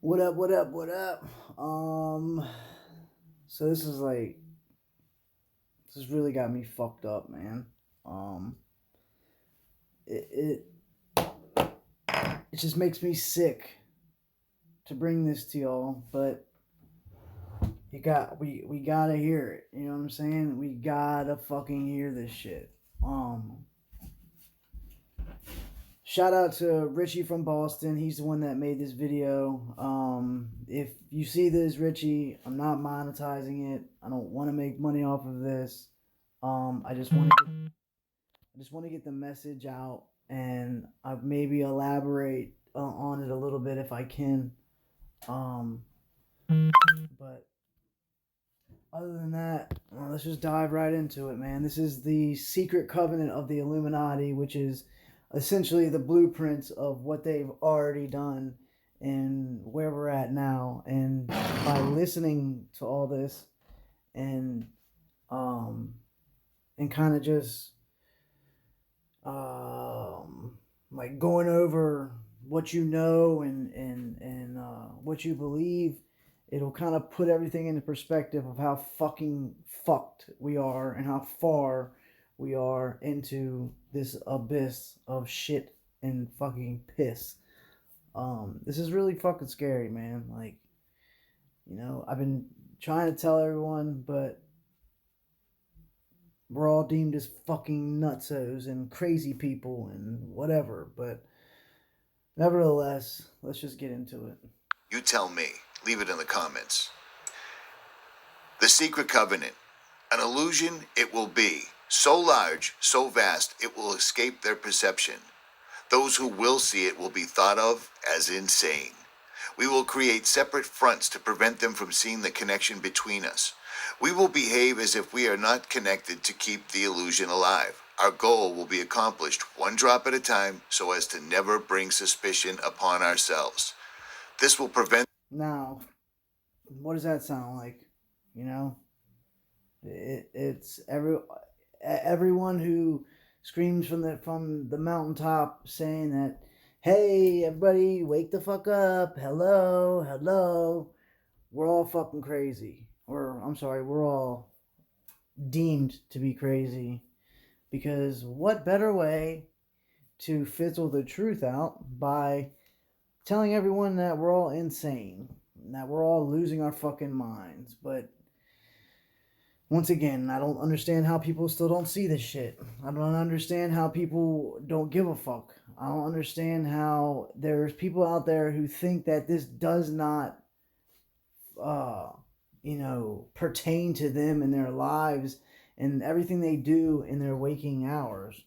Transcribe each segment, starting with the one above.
What up, what up, what up? So this has really got me fucked up, man. Um it it, it just makes me sick to bring this to y'all, but we gotta hear it. You know what I'm saying? We gotta fucking hear this shit. Um Shout out to Richie from Boston. He's the one that made this video. If you see this, Richie, I'm not monetizing it. I don't want to make money off of this. I just want to get the message out, and I maybe elaborate on it a little bit if I can. Um, but other than that, well, let's just dive right into it, man. This is the secret covenant of the Illuminati, which is essentially the blueprints of what they've already done and where we're at now. And by listening to all this and um and kind of just like going over what you know and what you believe, it'll kind of put everything into perspective of how fucking fucked we are and how far we are into this abyss of shit and fucking piss. This is really fucking scary, man. Like, I've been trying to tell everyone, but we're all deemed as fucking nutsos and crazy people and whatever. But nevertheless, let's just get into it. You tell me. Leave it in the comments. The Secret Covenant. An illusion it will be. So large, so vast, it will escape their perception. Those who will see it will be thought of as insane. We will create separate fronts to prevent them from seeing the connection between us. We will behave as if we are not connected to keep the illusion alive. Our goal will be accomplished one drop at a time so as to never bring suspicion upon ourselves. This will prevent. Now, what does that sound like? You know, it's everyone who screams from the mountaintop saying that, "Hey, everybody, wake the fuck up! Hello, hello." We're all fucking crazy. I'm sorry, we're all deemed to be crazy, because what better way to fizzle the truth out by telling everyone that we're all insane, that we're all losing our fucking minds. But once again, I don't understand how people still don't see this shit. I don't understand how people don't give a fuck. I don't understand how there's people out there who think that this does not, uh, pertain to them in their lives and everything they do in their waking hours.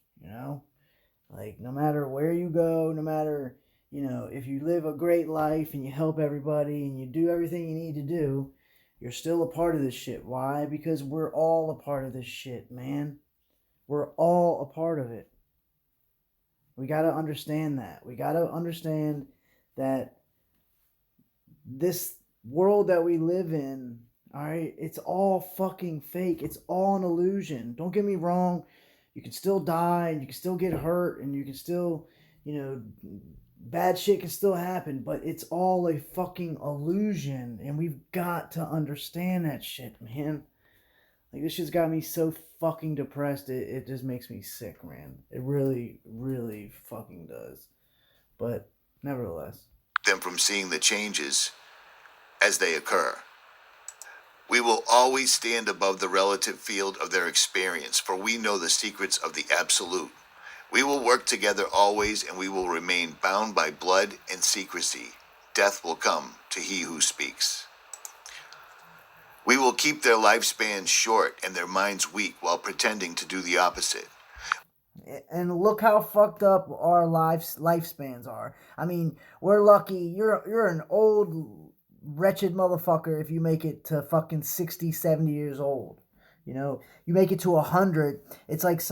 Like, no matter where you go, no matter, if you live a great life and you help everybody and you do everything you need to do, you're still a part of this shit. Why? Because we're all a part of this shit, man. We're all a part of it. We got to understand that. We got to understand that this world that we live in, all right, it's all fucking fake. It's all an illusion. Don't get me wrong. You can still die and you can still get hurt and you can still, bad shit can still happen, but it's all a fucking illusion, and we've got to understand that shit, man. Like, this shit's got me so fucking depressed, it just makes me sick, man. It really, really fucking does. But nevertheless, them from seeing the changes as they occur. We will always stand above the relative field of their experience, for we know the secrets of the absolute. We will work together always, and we will remain bound by blood and secrecy. Death will come to he who speaks. We will keep their lifespans short and their minds weak while pretending to do the opposite. and look how fucked up our lifespans are. I mean, we're lucky. You're an old wretched motherfucker if you make it to fucking 60, 70 years old. You make it to 100, it's like it's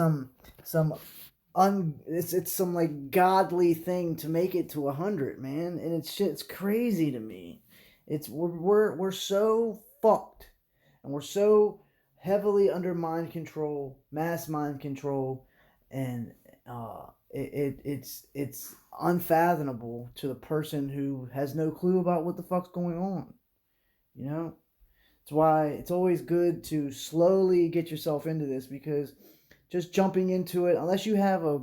some like godly thing to make it to 100, man. And it's crazy to me. We're so fucked, and we're so heavily under mind control, mass mind control, and it's unfathomable to the person who has no clue about what the fuck's going on. You know? That's why it's always good to slowly get yourself into this, because just jumping into it, unless you have a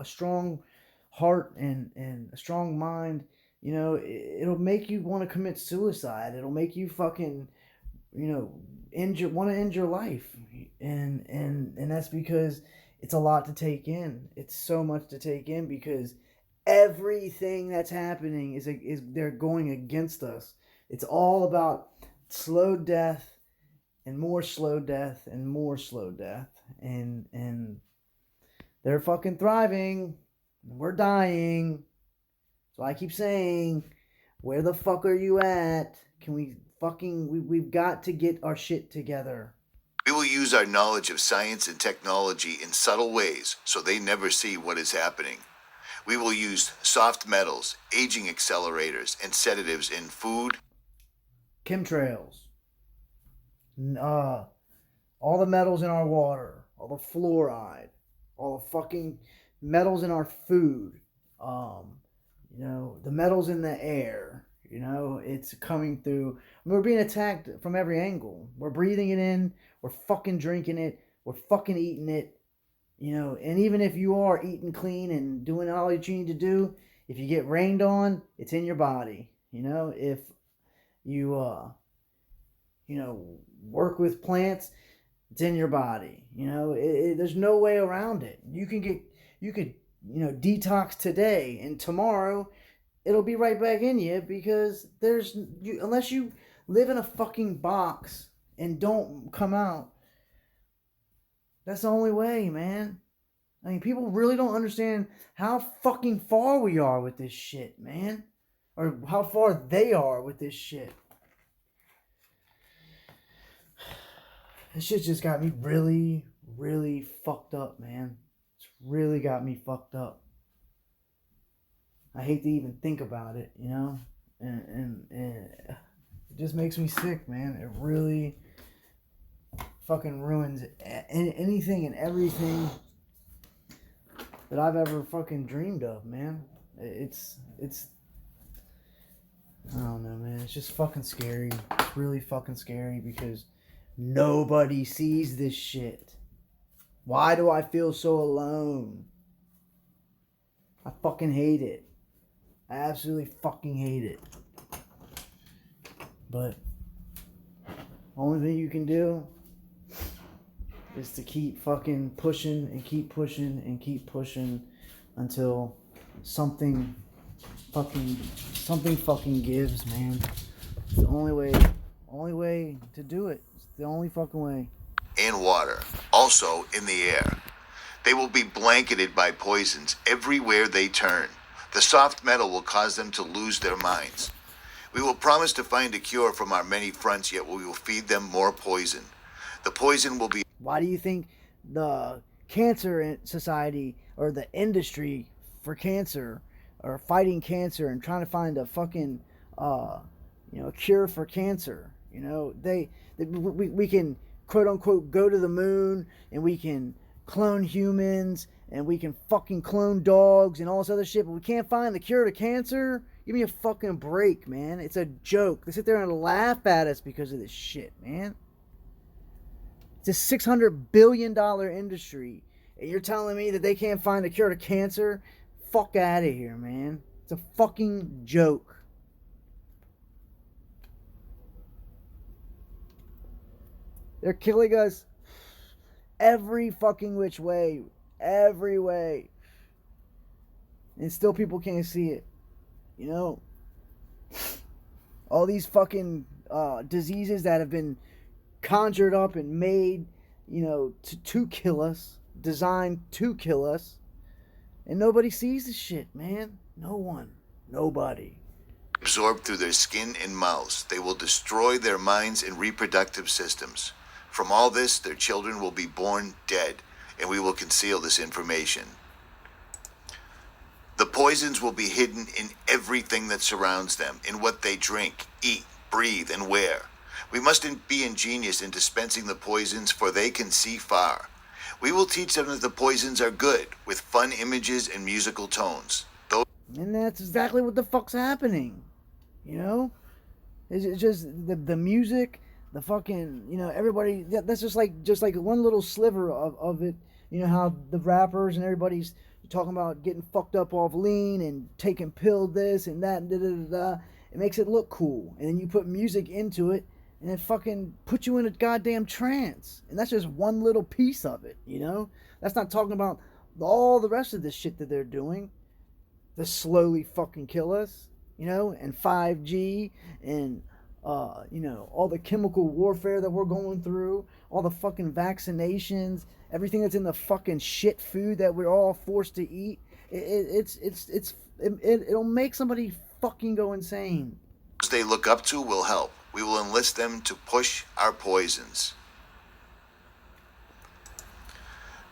strong heart and a strong mind, it'll make you want to commit suicide. It'll make you fucking want to end your life, and that's because it's a lot to take in. It's so much to take in, because everything that's happening is they're going against us. It's all about slow death and more slow death and more slow death, and they're fucking thriving. We're dying. So I keep saying, where the fuck are you at? Can we we've got to get our shit together. We will use our knowledge of science and technology in subtle ways so they never see what is happening. We will use soft metals, aging accelerators, and sedatives in food, Chemtrails, all the metals in our water, all the fluoride, all the fucking metals in our food, the metals in the air. It's coming through. We're being attacked from every angle. We're breathing it in. We're fucking drinking it. We're fucking eating it. And even if you are eating clean and doing all that you need to do, if you get rained on, it's in your body. If you, work with plants, it's in your body. There's no way around it. You could detox today, and tomorrow it'll be right back in you, because unless you live in a fucking box and don't come out, that's the only way, man. I mean, people really don't understand how fucking far we are with this shit, man. Or how far they are with this shit. This shit just got me really, really fucked up, man. It's really got me fucked up. I hate to even think about it, and it just makes me sick, man. It really fucking ruins anything and everything that I've ever fucking dreamed of, man. It's I don't know, man. It's just fucking scary. It's really fucking scary, because nobody sees this shit. Why do I feel so alone? I fucking hate it. I absolutely fucking hate it. But only thing you can do is to keep fucking pushing and keep pushing and keep pushing until something fucking gives, man. It's the only way to do it. It's the only fucking way. and water, also in the air. They will be blanketed by poisons everywhere they turn. The soft metal will cause them to lose their minds. We will promise to find a cure from our many fronts, yet we will feed them more poison. The poison will be... Why do you think the cancer society, or the industry for cancer, or fighting cancer and trying to find a fucking cure for cancer? We can quote unquote go to the moon, and we can clone humans, and we can fucking clone dogs and all this other shit, but we can't find the cure to cancer? Give me a fucking break, man. It's a joke. They sit there and laugh at us because of this shit, man. It's a $600 billion industry, and you're telling me that they can't find a cure to cancer? Fuck out of here, man. It's a fucking joke. They're killing us every fucking which way. Every way. And still people can't see it. All these fucking diseases that have been conjured up and made, to kill us, designed to kill us, and nobody sees the shit, man. No one. Nobody. absorbed through their skin and mouths. They will destroy their minds and reproductive systems. From all this, their children will be born dead, and we will conceal this information. The poisons will be hidden in everything that surrounds them, in what they drink, eat, breathe, and wear. We must be ingenious in dispensing the poisons, for they can see far. We will teach them that the poisons are good, with fun images and musical tones. Those And that's exactly what the fuck's happening. You know? It's just the music, the fucking, everybody, that's just like one little sliver of it. You know how the rappers and everybody's talking about getting fucked up off lean and taking pill this and that and da da da da. It makes it look cool. And then you put music into it and it fucking puts you in a goddamn trance. And that's just one little piece of it, you know? That's not talking about all the rest of the shit that they're doing to slowly fucking kill us, and 5G and all the chemical warfare that we're going through, all the fucking vaccinations, everything that's in the fucking shit food that we're all forced to eat. It'll make somebody fucking go insane. Those they look up to will help. We will enlist them to push our poisons.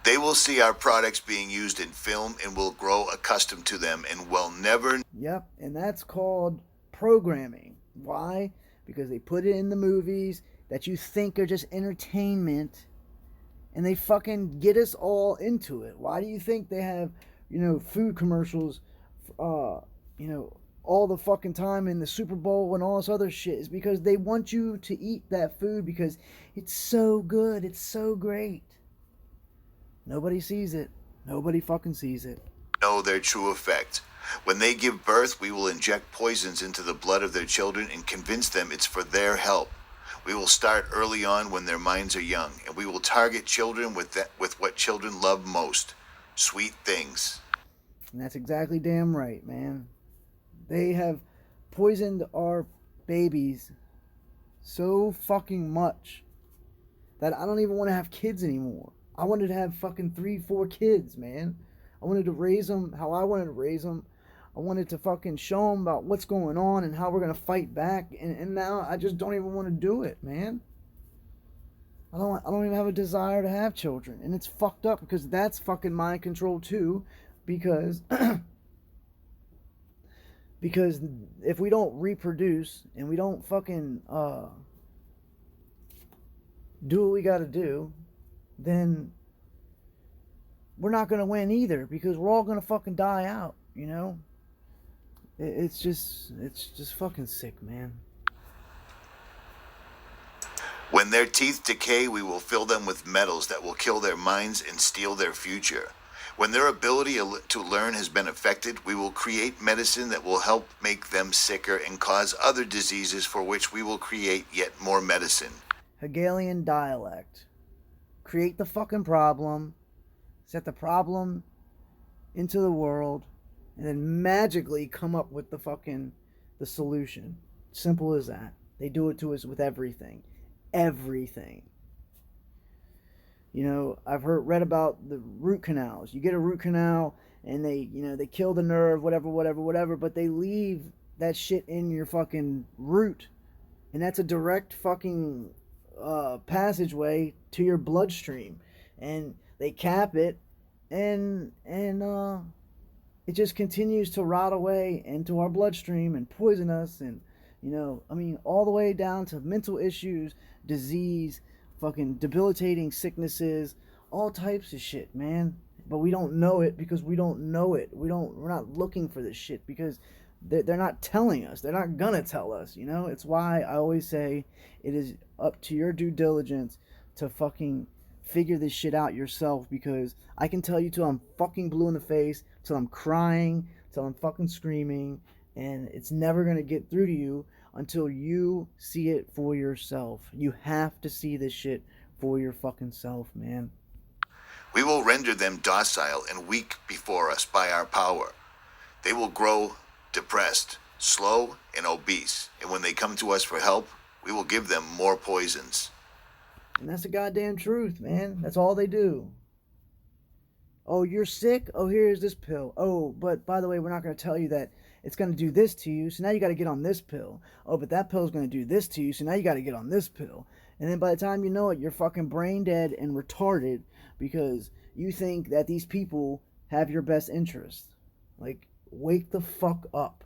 They will see our products being used in film and will grow accustomed to them and will never. Yep, and that's called programming. Why? Because they put it in the movies that you think are just entertainment and they fucking get us all into it. Why do you think they have, food commercials, all the fucking time in the Super Bowl and all this other shit? Is because they want you to eat that food because it's so good, it's so great. Nobody sees it. Nobody fucking sees it. Know their true effect. When they give birth, we will inject poisons into the blood of their children and convince them it's for their help. We will start early on when their minds are young, and we will target children with what children love most, sweet things. And that's exactly damn right, man. They have poisoned our babies so fucking much that I don't even want to have kids anymore. I wanted to have fucking 3-4 kids, man. I wanted to raise them how I wanted to raise them. I wanted to fucking show them about what's going on and how we're going to fight back. And now I just don't even want to do it, man. I don't even have a desire to have children. And it's fucked up because that's fucking mind control too. Because because if we don't reproduce and we don't fucking do what we got to do, then we're not going to win either because we're all going to fucking die out, It's just fucking sick, man. When their teeth decay, we will fill them with metals that will kill their minds and steal their future. When their ability to learn has been affected, we will create medicine that will help make them sicker and cause other diseases for which we will create yet more medicine. Hegelian dialect. Create the fucking problem, set the problem into the world, and then magically come up with the solution. Simple as that. They do it to us with everything. Everything. I've read about the root canals. You get a root canal and they kill the nerve, whatever, but they leave that shit in your fucking root. And that's a direct fucking passageway to your bloodstream. And they cap it and it just continues to rot away into our bloodstream and poison us and all the way down to mental issues, disease, fucking debilitating sicknesses, all types of shit, man. But we don't know it because we don't know it. We're not looking for this shit because they're not telling us. They're not gonna tell us, It's why I always say it is up to your due diligence to fucking figure this shit out yourself, because I can tell you till I'm fucking blue in the face, till I'm crying, till I'm fucking screaming, and it's never gonna get through to you until you see it for yourself. You have to see this shit for your fucking self, man. We will render them docile and weak before us by our power. They will grow depressed, slow, and obese, and when they come to us for help, we will give them more poisons. And that's the goddamn truth, man. That's all they do. Oh, you're sick? Oh, here's this pill. Oh, but by the way, we're not going to tell you that it's going to do this to you, so now you got to get on this pill. Oh, but that pill's going to do this to you, so now you got to get on this pill. And then by the time you know it, you're fucking brain dead and retarded because you think that these people have your best interest. Like, wake the fuck up.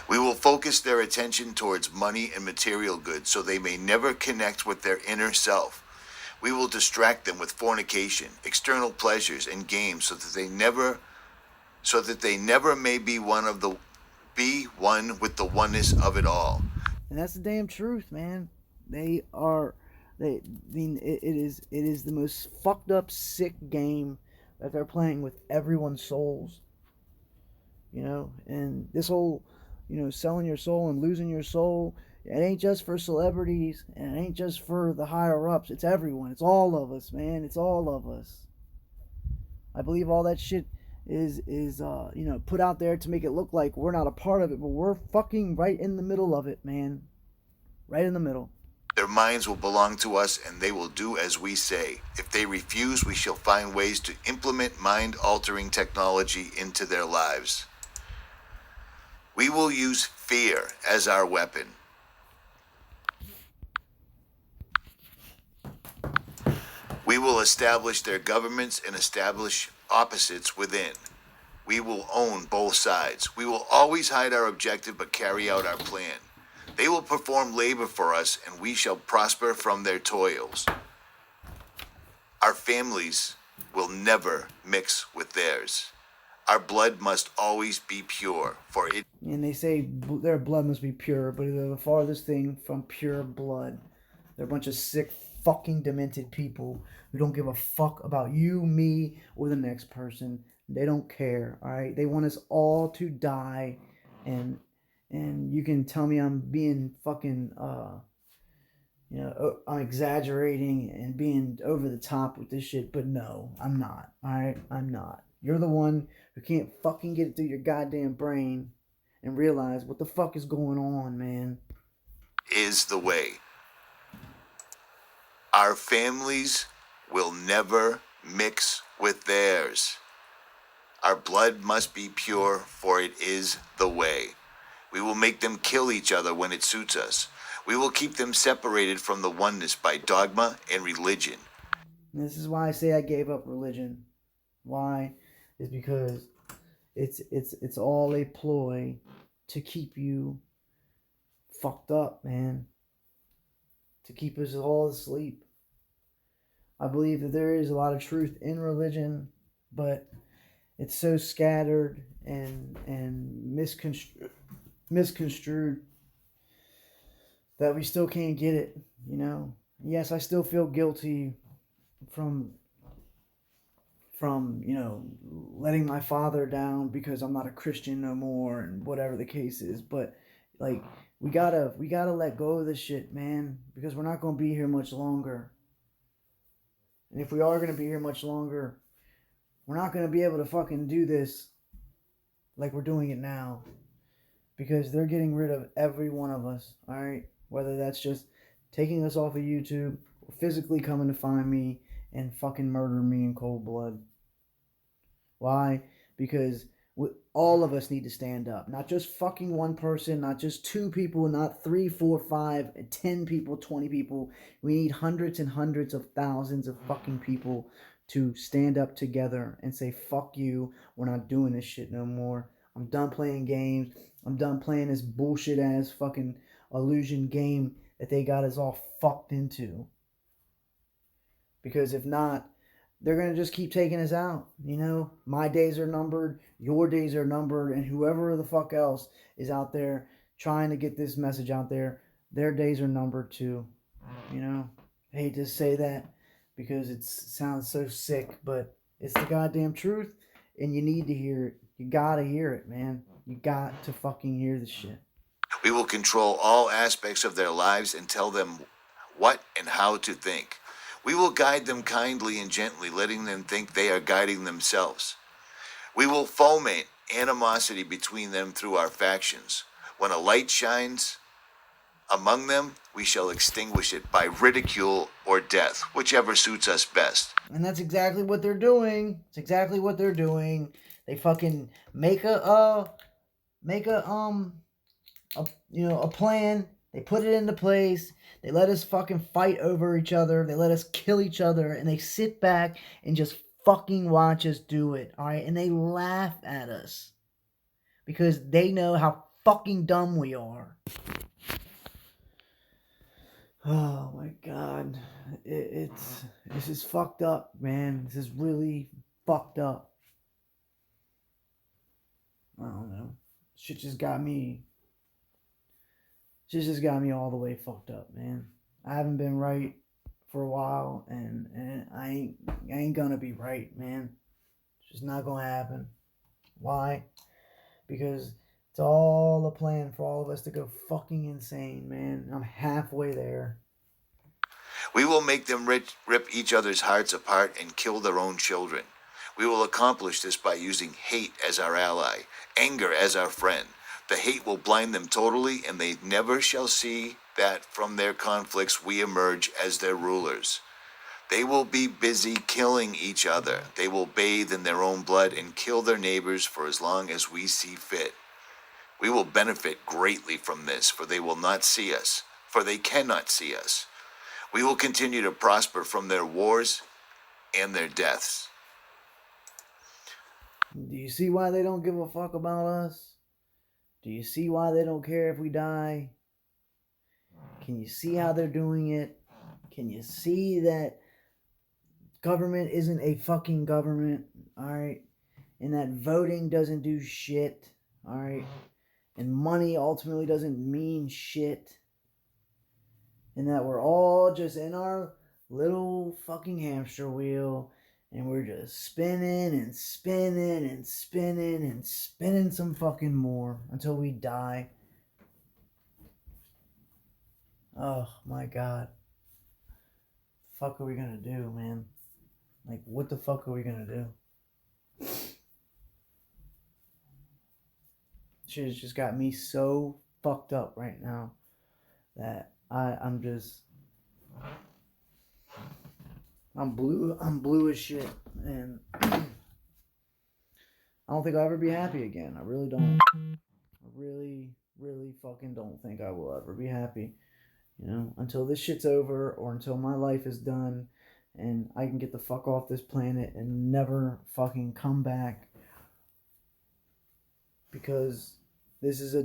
We will focus their attention towards money and material goods so they may never connect with their inner self. We will distract them with fornication, external pleasures, and games so that they never so that they never may be one with the oneness of it all. And that's the damn truth, man. They are, I mean, it is the most fucked up, sick game that they're playing with everyone's souls. And this whole, selling your soul and losing your soul, it ain't just for celebrities and it ain't just for the higher ups. It's everyone. It's all of us, man. It's all of us. I believe all that shit is put out there to make it look like we're not a part of it, but we're fucking right in the middle of it, man. Right in the middle. Their minds will belong to us, and they will do as we say. If they refuse, we shall find ways to implement mind-altering technology into their lives. We will use fear as our weapon. We will establish their governments and establish opposites within. We will own both sides. We will always hide our objective but carry out our plan. They will perform labor for us, and we shall prosper from their toils. Our families will never mix with theirs. Our blood must always be pure, for it. And they say their blood must be pure, but they're the farthest thing from pure blood. They're a bunch of sick, fucking demented people who don't give a fuck about you, me, or the next person. They don't care, all right? They want us all to die, and you can tell me I'm being fucking I'm exaggerating and being over the top with this shit, but no, I'm not. All right, I'm not. You're the one who can't fucking get it through your goddamn brain and realize what the fuck is going on, man. Is the way. Our families will never mix with theirs. Our blood must be pure, for it is the way. We will make them kill each other when it suits us. We will keep them separated from the oneness by dogma and religion. And this is why I say I gave up religion. Why? Is because it's all a ploy to keep you fucked up, man. To keep us all asleep. I believe that there is a lot of truth in religion, but it's so scattered and misconstrued that we still can't get it, Yes, I still feel guilty from letting my father down because I'm not a Christian no more and whatever the case is, but like we gotta let go of this shit, man, because we're not gonna be here much longer. And if we are gonna be here much longer, we're not gonna be able to fucking do this like we're doing it now. Because they're getting rid of every one of us, alright? Whether that's just taking us off of YouTube or physically coming to find me and fucking murder me in cold blood. Why? Because all of us need to stand up. Not just fucking one person, not just two people, not 3, 4, 5, 10 people, 20 people. We need hundreds and hundreds of thousands of fucking people to stand up together and say, fuck you, we're not doing this shit no more. I'm done playing games. I'm done playing this bullshit ass fucking illusion game that they got us all fucked into. Because if not, they're going to just keep taking us out. My days are numbered, your days are numbered, and whoever the fuck else is out there trying to get this message out there, their days are numbered too. I hate to say that because it sounds so sick, but it's the goddamn truth, and you need to hear it. You gotta hear it, man. You got to fucking hear this shit. We will control all aspects of their lives and tell them what and how to think. We will guide them kindly and gently, letting them think they are guiding themselves. We will foment animosity between them through our factions. When a light shines among them, we shall extinguish it by ridicule or death, whichever suits us best. And that's exactly what they're doing. It's exactly what they're doing. They fucking make a plan. They put it into place. They let us fucking fight over each other. They let us kill each other, and they sit back and just fucking watch us do it. All right, and they laugh at us because they know how fucking dumb we are. Oh my god, this is fucked up, man. This is really fucked up. I don't know. Shit just got me. Shit just got me all the way fucked up, man. I haven't been right for a while, and I ain't gonna be right, man. It's just not gonna happen. Why? Because it's all a plan for all of us to go fucking insane, man. I'm halfway there. We will make them rip each other's hearts apart and kill their own children. We will accomplish this by using hate as our ally, anger as our friend. The hate will blind them totally, and they never shall see that from their conflicts we emerge as their rulers. They will be busy killing each other. They will bathe in their own blood and kill their neighbors for as long as we see fit. We will benefit greatly from this, for they will not see us, for they cannot see us. We will continue to prosper from their wars and their deaths. Do you see why they don't give a fuck about us? Do you see why they don't care if we die? Can you see how they're doing it? Can you see that government isn't a fucking government? Alright? And that voting doesn't do shit. Alright? And money ultimately doesn't mean shit. And that we're all just in our little fucking hamster wheel, and we're just spinning and spinning and spinning and spinning some fucking more until we die. Oh my god. Fuck are we gonna do, man? Like, what the fuck are we gonna do? Shit has just got me so fucked up right now that I'm blue as shit, and I don't think I'll ever be happy again. I really don't. I really, really fucking don't think I will ever be happy. You know, until this shit's over, or until my life is done and I can get the fuck off this planet and never fucking come back. Because this is a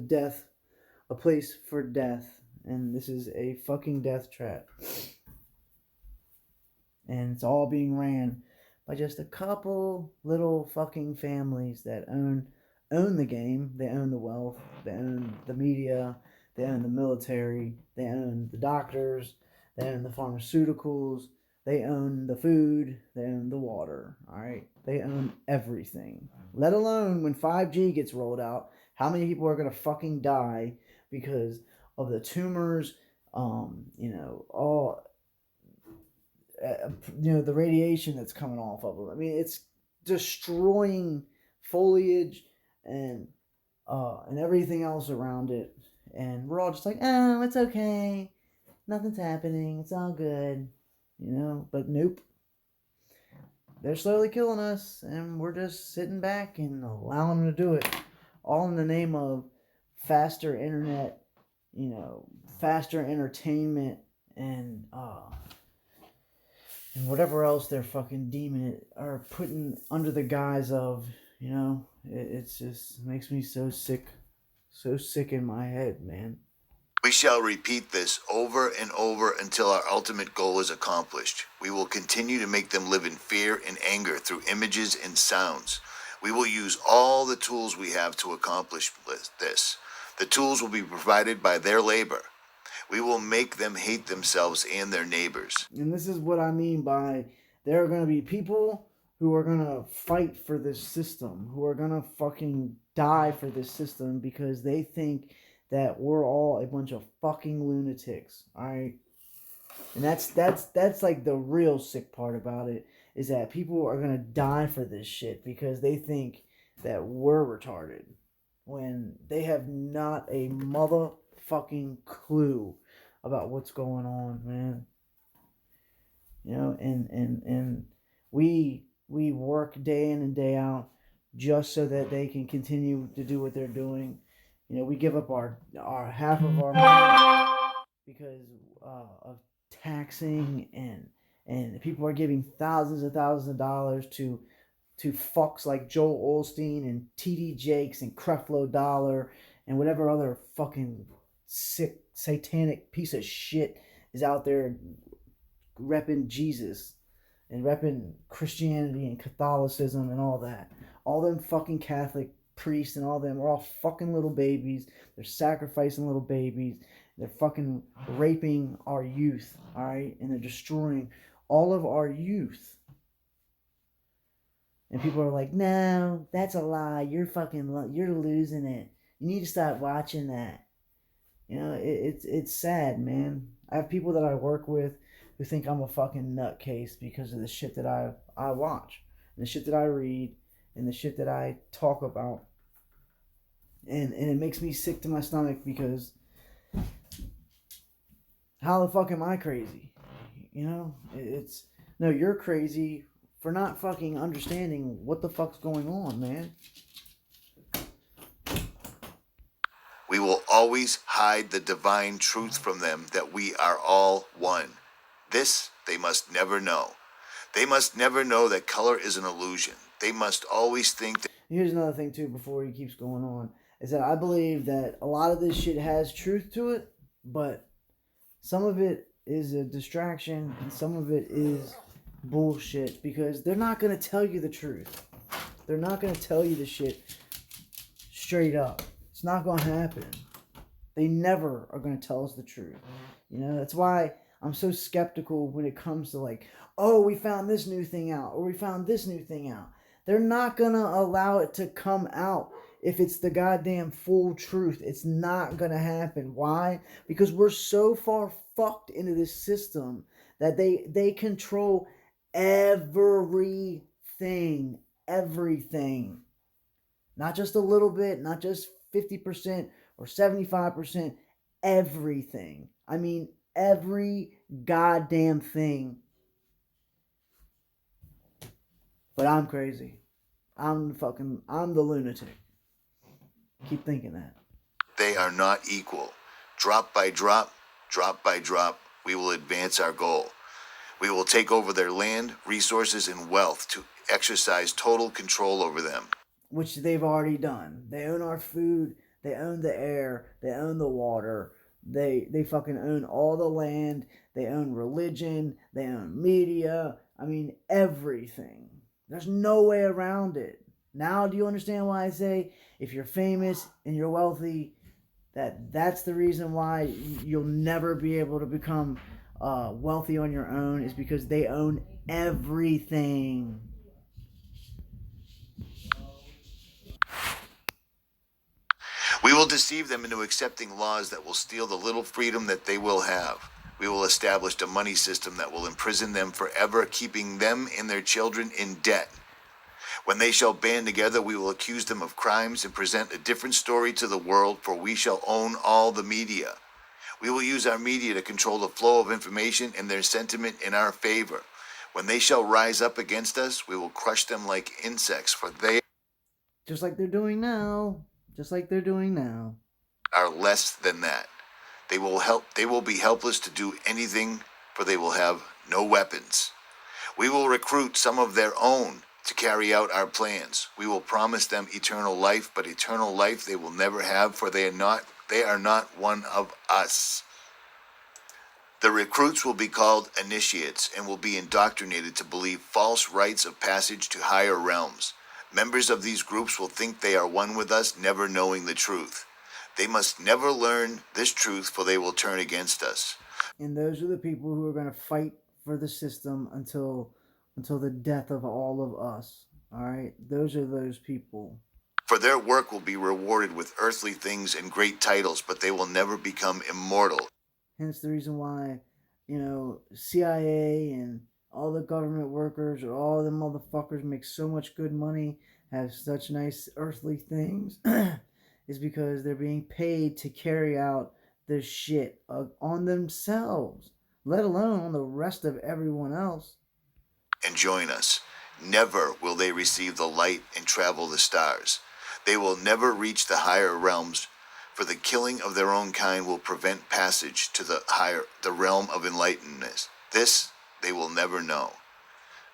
place for death, and this is a fucking death trap. And it's all being ran by just a couple little fucking families that own the game. They own the wealth, they own the media, they own the military, they own the doctors, they own the pharmaceuticals, they own the food, they own the water. All right, they own everything. Let alone when 5G gets rolled out, how many people are gonna fucking die because of the tumors? All the radiation that's coming off of them. I mean, it's destroying foliage and everything else around it, and we're all just like, oh, it's okay, nothing's happening, it's all good, But nope, they're slowly killing us, and we're just sitting back and allowing them to do it, all in the name of faster internet, faster entertainment, and whatever else they're fucking deeming it or putting under the guise of, it's just makes me so sick in my head, man. We shall repeat this over and over until our ultimate goal is accomplished. We will continue to make them live in fear and anger through images and sounds. We will use all the tools we have to accomplish this. The tools will be provided by their labor. We will make them hate themselves and their neighbors. And this is what I mean by there are going to be people who are going to fight for this system, who are going to fucking die for this system because they think that we're all a bunch of fucking lunatics, all right? And that's like the real sick part about it, is that people are going to die for this shit because they think that we're retarded when they have not a motherfucking clue about what's going on, man. And we work day in and day out just so that they can continue to do what they're doing. We give up our half of our money because of taxing, and people are giving thousands and thousands of dollars to fucks like Joel Osteen and TD Jakes and Creflo Dollar and whatever other fucking sick satanic piece of shit is out there repping Jesus and repping Christianity and Catholicism and all that. All them fucking Catholic priests and all them are all fucking little babies. They're sacrificing little babies. They're fucking raping our youth, all right? And they're destroying all of our youth. And people are like, no, that's a lie. You're losing it. You need to stop watching that. You know, it's sad, man. I have people that I work with who think I'm a fucking nutcase because of the shit that I watch, and the shit that I read, and the shit that I talk about. And it makes me sick to my stomach because how the fuck am I crazy? You know, it's no, you're crazy for not fucking understanding what the fuck's going on, man. We will always hide the divine truth from them that we are all one. This they must never know. They must never know that color is an illusion. They must always think that. Here's another thing too before he keeps going on is that I believe that a lot of this shit has truth to it, but some of it is a distraction and some of it is bullshit because they're not going to tell you the truth. They're not going to tell you the shit straight up. It's not going to happen. They never are going to tell us the truth. You know, that's why I'm so skeptical when it comes to like, oh, we found this new thing out or we found this new thing out. They're not going to allow it to come out if it's the goddamn full truth. It's not going to happen. Why? Because we're so far fucked into this system that they control everything. Everything. Not just a little bit, not just 50% or 75%. Everything. I mean, every goddamn thing. But I'm crazy. I'm the lunatic. Keep thinking that. They are not equal. Drop by drop, we will advance our goal. We will take over their land, resources, and wealth to exercise total control over them. Which they've already done. They own our food. They own the air. They own the water. They fucking own all the land. They own religion. They own media. I mean, everything. There's no way around it. Now, do you understand why I say if you're famous and you're wealthy, that's the reason why you'll never be able to become wealthy on your own is because they own everything. We will deceive them into accepting laws that will steal the little freedom that they will have. We will establish a money system that will imprison them forever, keeping them and their children in debt. When they shall band together, we will accuse them of crimes and present a different story to the world, for we shall own all the media. We will use our media to control the flow of information and their sentiment in our favor. When they shall rise up against us, we will crush them like insects, for they Just like they're doing now. Just like they're doing now. are less than that. They will be helpless to do anything, for they will have no weapons. We will recruit some of their own to carry out our plans. We will promise them eternal life, but eternal life they will never have, for they are not one of us. The recruits will be called initiates and will be indoctrinated to believe false rites of passage to higher realms. Members of these groups will think they are one with us, never knowing the truth. They must never learn this truth, for they will turn against us. And those are the people who are going to fight for the system until the death of all of us. All right? Those are those people. For their work will be rewarded with earthly things and great titles, but they will never become immortal. Hence the reason why, you know, CIA and all the government workers or all the motherfuckers make so much good money, have such nice earthly things, is because they're being paid to carry out this shit on themselves, let alone on the rest of everyone else. And join us. Never will they receive the light and travel the stars. They will never reach the higher realms, for the killing of their own kind will prevent passage to the realm of enlightenment. This they will never know.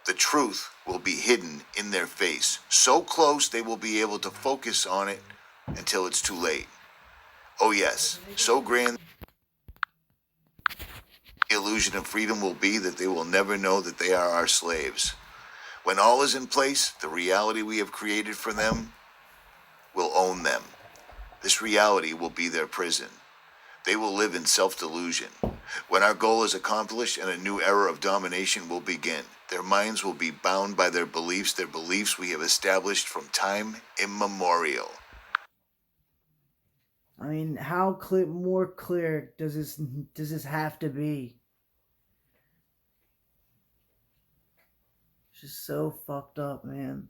The truth will be hidden in their face, so close they will be able to focus on it until it's too late. Oh yes, so grand the illusion of freedom will be that they will never know that they are our slaves. When all is in place, the reality we have created for them will own them. This reality will be their prison. They will live in self-delusion. When our goal is accomplished and a new era of domination will begin, their minds will be bound by their beliefs we have established from time immemorial. I mean, how clear, more clear does this have to be? It's just so fucked up, man.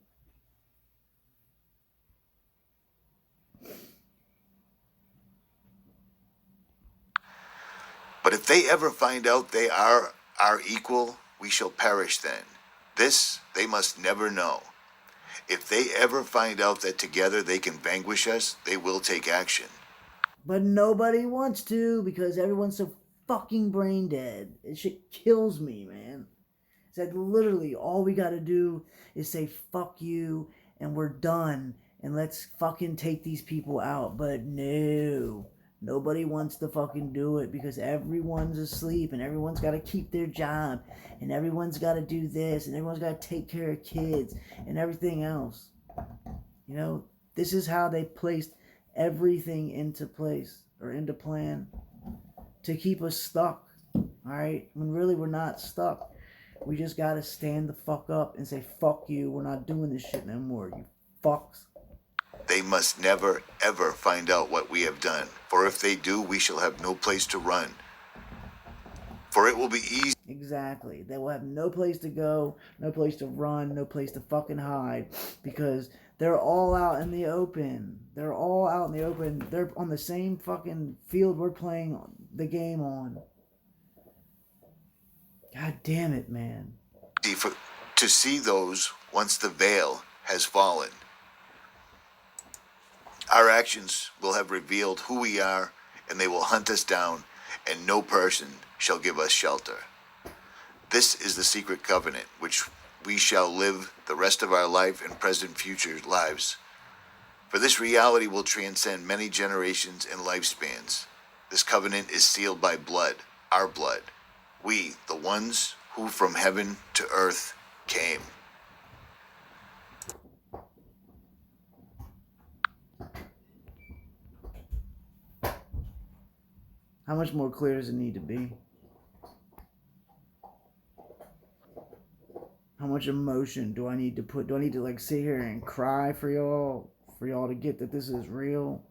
But if they ever find out they are our equal, we shall perish then. This they must never know. If they ever find out that together they can vanquish us, they will take action. But nobody wants to because everyone's so fucking brain dead. It shit kills me, man. It's like literally all we gotta do is say fuck you and we're done and let's fucking take these people out. But no. Nobody wants to fucking do it because everyone's asleep and everyone's got to keep their job and everyone's got to do this and everyone's got to take care of kids and everything else. You know, this is how they placed everything into place or into plan to keep us stuck. All right, when really we're not stuck. We just gotta stand the fuck up and say fuck you. We're not doing this shit no more. You fucks. They must never, ever find out what we have done, for if they do, we shall have no place to run. For it will be easy. Exactly. They will have no place to go, no place to run, no place to fucking hide because they're all out in the open. They're all out in the open. They're on the same fucking field we're playing the game on. God damn it, man. To see those once the veil has fallen. Our actions will have revealed who we are, and they will hunt us down, and no person shall give us shelter. This is the secret covenant, which we shall live the rest of our life and present future lives. For this reality will transcend many generations and lifespans. This covenant is sealed by blood, our blood. We, the ones who from heaven to earth came. How much more clear does it need to be? How much emotion do I need to put? Do I need to like sit here and cry for y'all to get that this is real?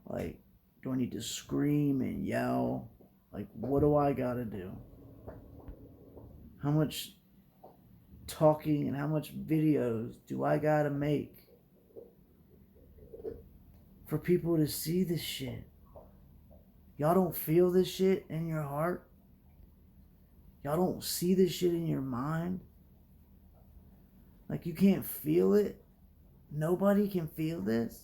Like, do I need to scream and yell? Like, what do I gotta do? How much talking and how much videos do I gotta make for people to see this shit? Y'all don't feel this shit in your heart? Y'all don't see this shit in your mind? Like, you can't feel it? Nobody can feel this?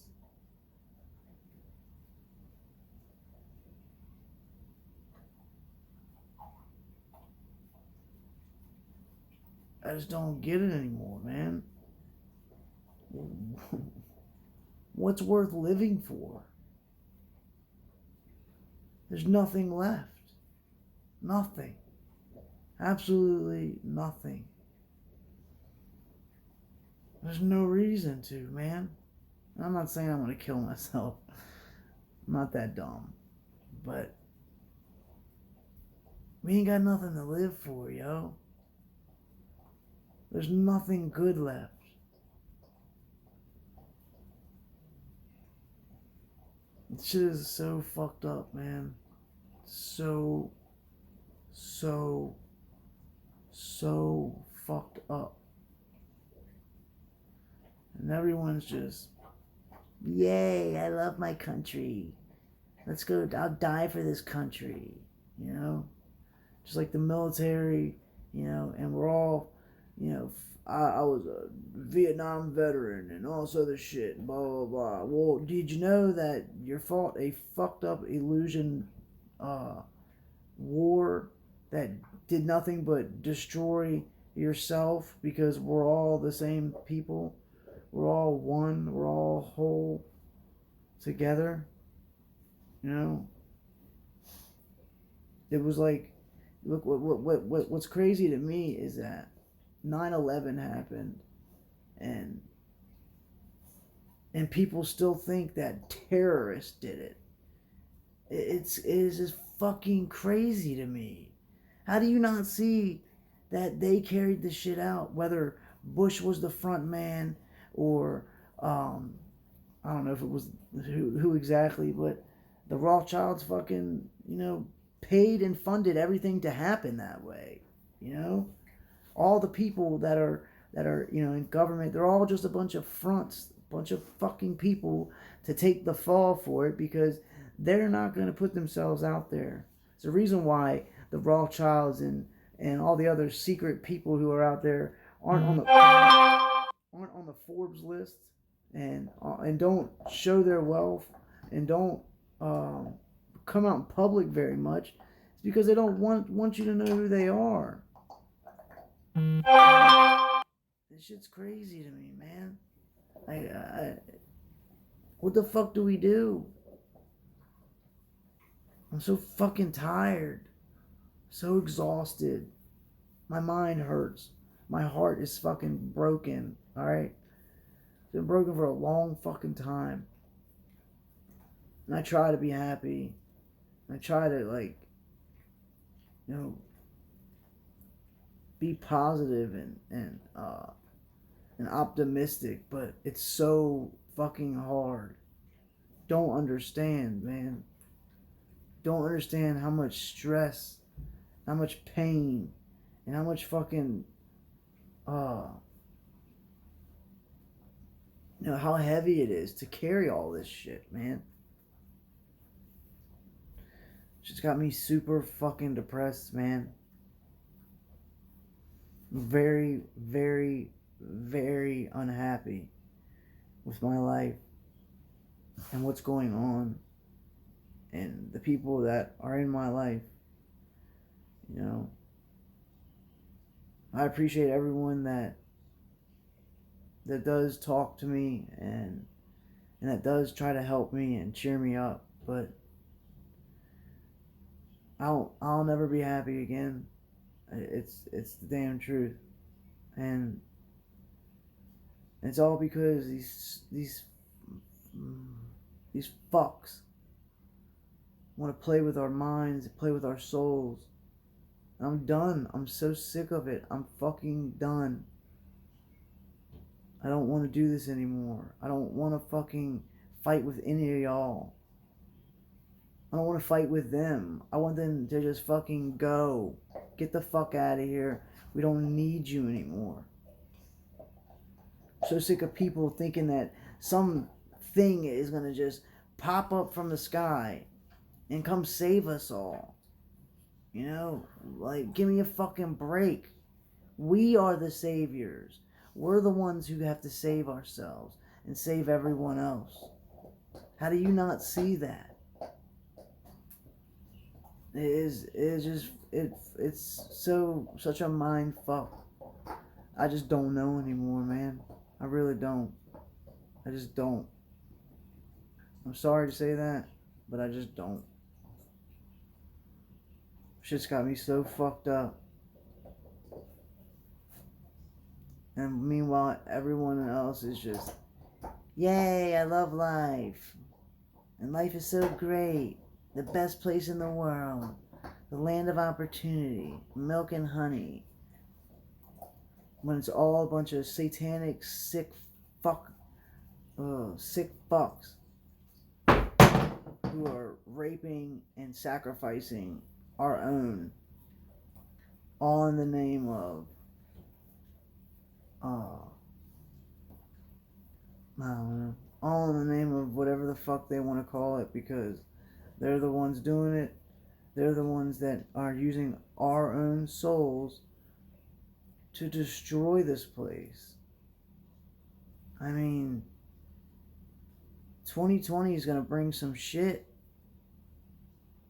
I just don't get it anymore, man. What's worth living for? There's nothing left. Nothing. Absolutely nothing. There's no reason to, man. I'm not saying I'm going to kill myself. I'm not that dumb. But we ain't got nothing to live for, yo. There's nothing good left. This shit is so fucked up, man. So fucked up. And everyone's just, yay, I love my country. Let's go, I'll die for this country. You know? Just like the military, you know, and we're all, you know, I was a Vietnam veteran and all this other shit, blah, blah, blah. Well, did you know that you fought a fucked up illusion war that did nothing but destroy yourself because we're all the same people? We're all one, we're all whole together. You know? It was like, look, what's crazy to me is that 9/11 happened and and people still think that terrorists did it. It is just fucking crazy to me. How do you not see that they carried this shit out? Whether Bush was the front man or I don't know if it was who exactly, but the Rothschilds fucking paid and funded everything to happen that way. You know, all the people that are in government, they're all just a bunch of fronts, a bunch of fucking people to take the fall for it because they're not going to put themselves out there. It's the reason why the Rothschilds and all the other secret people who are out there aren't on the Forbes list and don't show their wealth and don't um, come out in public very much. It's because they don't want you to know who they are. This shit's crazy to me, man. What the fuck do we do? I'm so fucking tired, so exhausted. My mind hurts. My heart is fucking broken. All right, it's been broken for a long fucking time. And I try to be happy. I try to be positive and optimistic, but it's so fucking hard. Don't understand, man. Don't understand how much stress, how much pain, and how much fucking how heavy it is to carry all this shit, man. Just got me super fucking depressed, man. Very, very, very unhappy with my life and what's going on and the people that are in my life. I appreciate everyone that does talk to me and that does try to help me and cheer me up, but I'll never be happy again. It's the damn truth, and it's all because these fucks want to play with our minds, play with our souls. I'm done. I'm so sick of it. I'm fucking done. I don't want to do this anymore. I don't want to fucking fight with any of y'all. I don't want to fight with them. I want them to just fucking go. Get the fuck out of here. We don't need you anymore. I'm so sick of people thinking that some thing is going to just pop up from the sky and come save us all. Give me a fucking break. We are the saviors. We're the ones who have to save ourselves and save everyone else. How do you not see that? It's such a mind fuck. I just don't know anymore, man. I really don't. I just don't. I'm sorry to say that, but I just don't. Shit's got me so fucked up. And meanwhile, everyone else is just, yay, I love life. And life is so great. The best place in the world. The land of opportunity. Milk and honey. When it's all a bunch of satanic, sick fucks who are raping and sacrificing our own, all in the name of I don't know, all in the name of whatever the fuck they want to call it, because they're the ones doing it. They're the ones that are using our own souls to destroy this place. I mean, 2020 is going to bring some shit.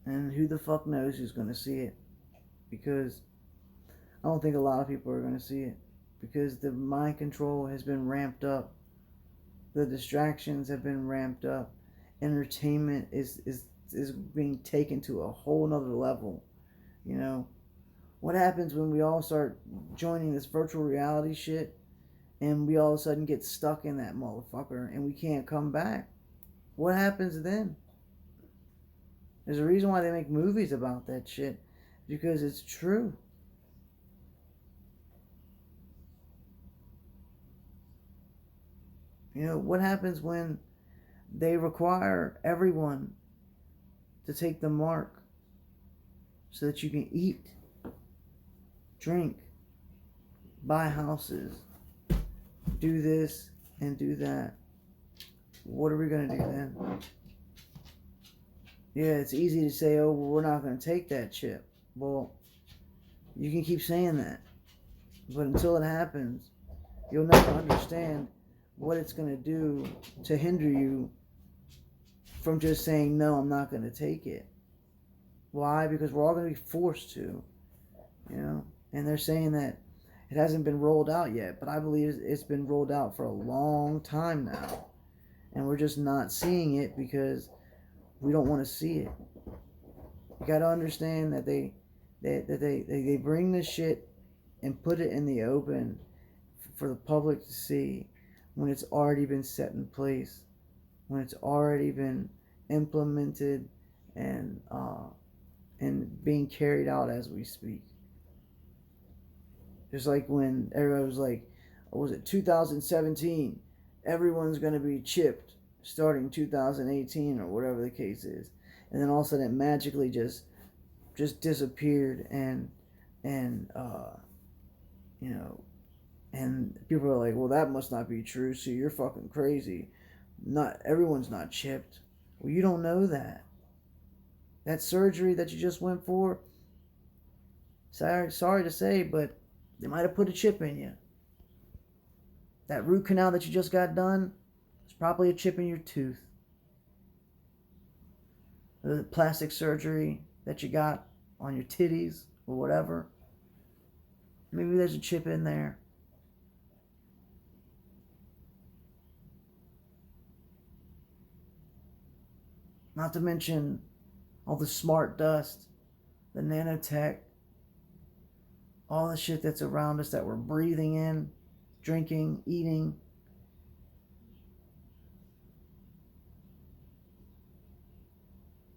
And who the fuck knows who's going to see it. Because I don't think a lot of people are going to see it. Because the mind control has been ramped up. The distractions have been ramped up. Entertainment is being taken to a whole nother level. What happens when we all start joining this virtual reality shit and we all of a sudden get stuck in that motherfucker and we can't come back. What happens then? There's a reason why they make movies about that shit, because it's true. You know, what happens when they require everyone to take the mark so that you can eat, drink, buy houses, do this and do that? What are we going to do then? Yeah, it's easy to say, oh, well, we're not going to take that chip. Well, you can keep saying that. But until it happens, you'll never understand what it's going to do to hinder you from just saying, no, I'm not going to take it. Why? Because we're all going to be forced to, you know? And they're saying that it hasn't been rolled out yet, but I believe it's been rolled out for a long time now. And we're just not seeing it because we don't want to see it. You got to understand that they bring this shit and put it in the open for the public to see when it's already been set in place, when it's already been implemented and being carried out as we speak. Just like when everybody was like, what was it, 2017, everyone's going to be chipped starting 2018 or whatever the case is. And then all of a sudden it magically just disappeared and you know, and people are like, well, that must not be true, so you're fucking crazy. Not everyone's not chipped. Well, you don't know that. That surgery that you just went for, sorry to say, but they might have put a chip in you. That root canal that you just got done, there's probably a chip in your tooth. The plastic surgery that you got on your titties or whatever, maybe there's a chip in there. Not to mention all the smart dust, the nanotech, all the shit that's around us that we're breathing in, drinking, eating.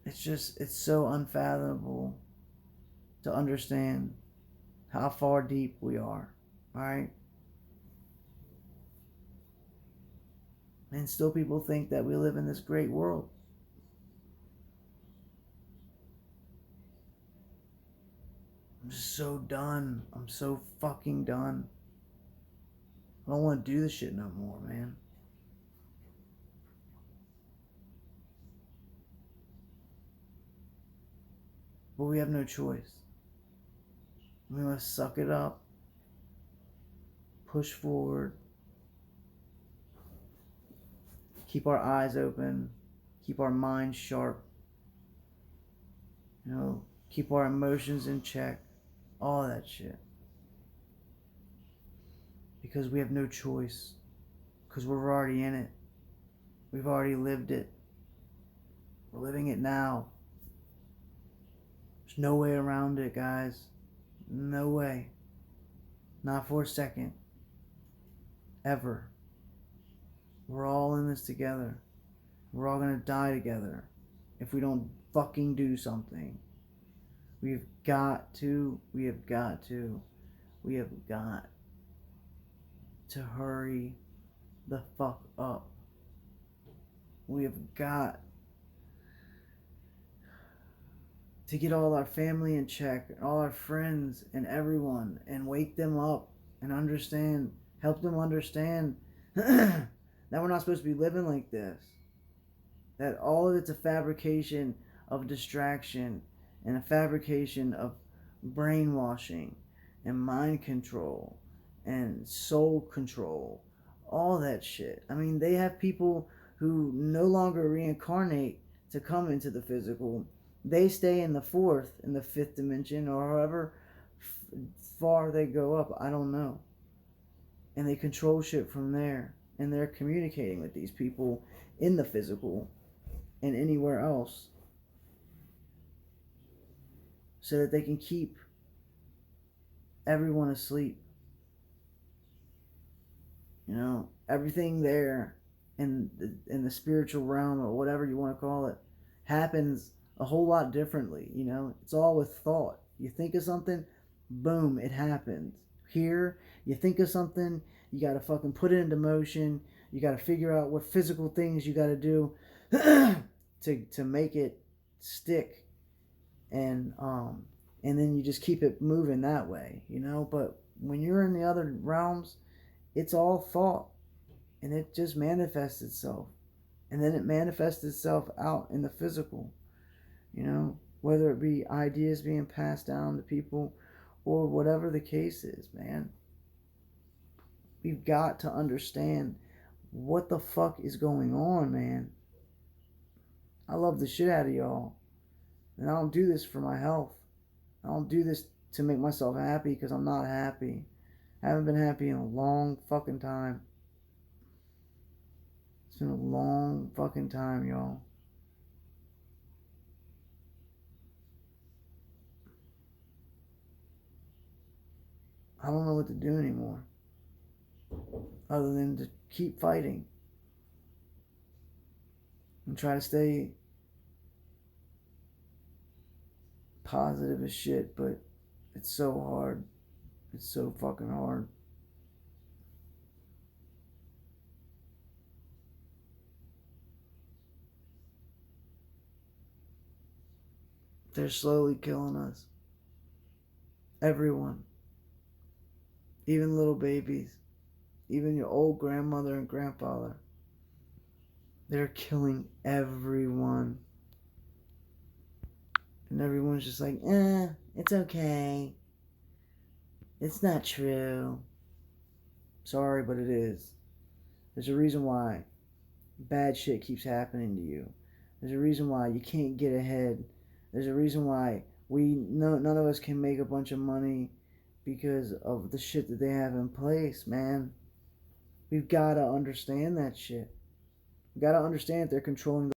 It's so unfathomable to understand how far deep we are, alright? And still people think that we live in this great world. I'm just so done. I'm so fucking done. I don't want to do this shit no more, man. But we have no choice. We must suck it up, push forward, keep our eyes open, keep our minds sharp, you know, keep our emotions in check, all that shit. Because we have no choice. Because we're already in it. We've already lived it. We're living it now. There's no way around it, guys. No way. Not for a second. Ever. We're all in this together. We're all gonna die together if we don't fucking do something. We have got to hurry the fuck up. We have got to get all our family in check, all our friends and everyone, and wake them up and understand, help them understand that we're not supposed to be living like this. That all of it's a fabrication of distraction and a fabrication of brainwashing and mind control and soul control. All that shit. I mean, they have people who no longer reincarnate to come into the physical. They stay in the fourth, in the fifth dimension, or however far they go up. I don't know. And they control shit from there. And they're communicating with these people in the physical and anywhere else, so that they can keep everyone asleep. You know, everything there in the spiritual realm or whatever you want to call it happens a whole lot differently. You know, it's all with thought. You think of something, boom, it happens. Here, you think of something, you got to fucking put it into motion. You got to figure out what physical things you got to do to make it stick, and then you just keep it moving that way, you know. But when you're in the other realms, it's all thought, and it just manifests itself, and then it manifests itself out in the physical, you know, whether it be ideas being passed down to people or whatever the case is, man. We've got to understand what the fuck is going on, man. I love the shit out of y'all, and I don't do this for my health. I don't do this to make myself happy because I'm not happy. I haven't been happy in a long fucking time. It's been a long fucking time, y'all. I don't know what to do anymore other than to keep fighting and try to stay positive as shit, but it's so hard. It's so fucking hard. They're slowly killing us. Everyone. Even little babies. Even your old grandmother and grandfather. They're killing everyone. And everyone's just like, it's okay. It's not true. Sorry, but it is. There's a reason why bad shit keeps happening to you. There's a reason why you can't get ahead. There's a reason why none of us can make a bunch of money because of the shit that they have in place, man. We've got to understand that shit. We've got to understand they're controlling